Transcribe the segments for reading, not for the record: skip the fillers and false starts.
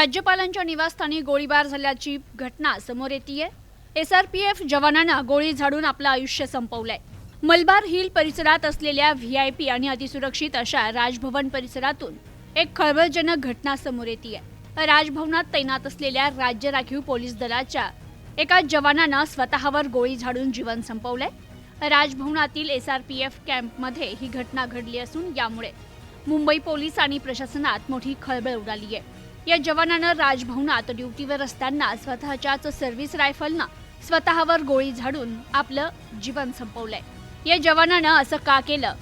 राज्यपालांच्या निवासस्थानी गोळीबार झाल्याची घटना समोर येतेय। एसआरपीएफ जवानांना गोळी झाडून आपलं आयुष्य संपवलंय। मलबार हिल परिसरात असलेल्या व्हीआयपी आणि अतिसुरक्षित अशा राजभवन परिसरातून एक खळबळजनक घटना समोर येतेय। राजभवनात तैनात असलेल्या राज्य राखीव पोलीस दलाच्या एका जवानानं स्वतःवर गोळी झाडून जीवन संपवलंय। राजभवनातील एसआरपीएफ कॅम्पमध्ये ही घटना घडली असून यामुळे मुंबई पोलीस आणि प्रशासनात मोठी खळबळ उडाली आहे। या जवानानं राजभवनात ड्युटीवर असताना स्वतःच्याच सर्व्हिस रायफलनं स्वतःवर गोळी झाडून आपलं जीवन संपवलंय। या जवानानं असं का केलं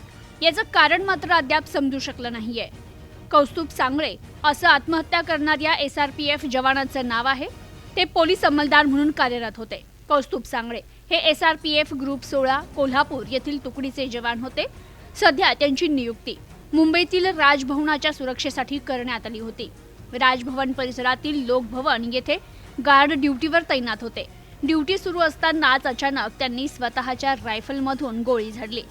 याचं कारण मात्र अद्याप समजू शकलं नाहीये। कौस्तुभ सांगळे असं आत्महत्या करणाऱ्या एसआरपीएफ जवानाचं नाव आहे। ते पोलीस अंमलदार म्हणून कार्यरत होते। कौस्तुभ सांगळे हे एसआरपीएफ ग्रुप 16 कोल्हापूर येथील तुकडीचे जवान होते। सध्या त्यांची नियुक्ती मुंबईतील राजभवनाच्या सुरक्षेसाठी करण्यात आली होती। राजभवन परिसरातील लोकभवन येथे गार्ड ड्युटीवर तैनात होते। ड्युटी सुरू असतानाच अचानक त्यांनी स्वतःच्या रायफलमधून गोळी झाडली।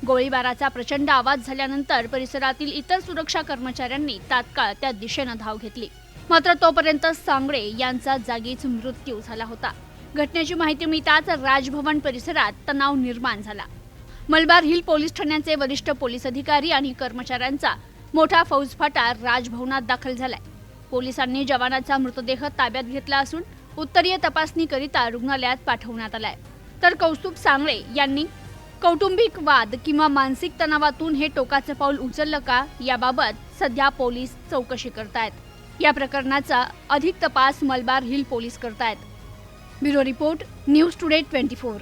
गोळीबाराचा प्रचंड आवाज झाल्यानंतर परिसरातील इतर सुरक्षा कर्मचाऱ्यांनी तात्काळ त्या दिशेने धाव घेतली। मात्र तोपर्यंत सांगळे यांचा जागीच मृत्यू झाला होता। घटनेची माहिती मिळताच राजभवन परिसरात तणाव निर्माण झाला। मलबार हिल पोलीस ठाण्याचे वरिष्ठ पोलीस अधिकारी आणि कर्मचाऱ्यांचा मोठा फौजफाटा राजभवनात दाखल झालाय। पोलिसांनी जवानाचा मृतदेह ताब्यात घेतला असून उत्तरीय तपासणीकरिता रुग्णालयात पाठवण्यात आलाय। तर कौस्तुभ सांगळे यांनी कौटुंबिक वाद किंवा मानसिक तणावातून हे टोकाचं पाऊल उचललं का याबाबत सध्या पोलीस चौकशी करतायत। या प्रकरणाचा अधिक तपास मलबार हिल पोलीस करतायत। Bureau report, news today 24।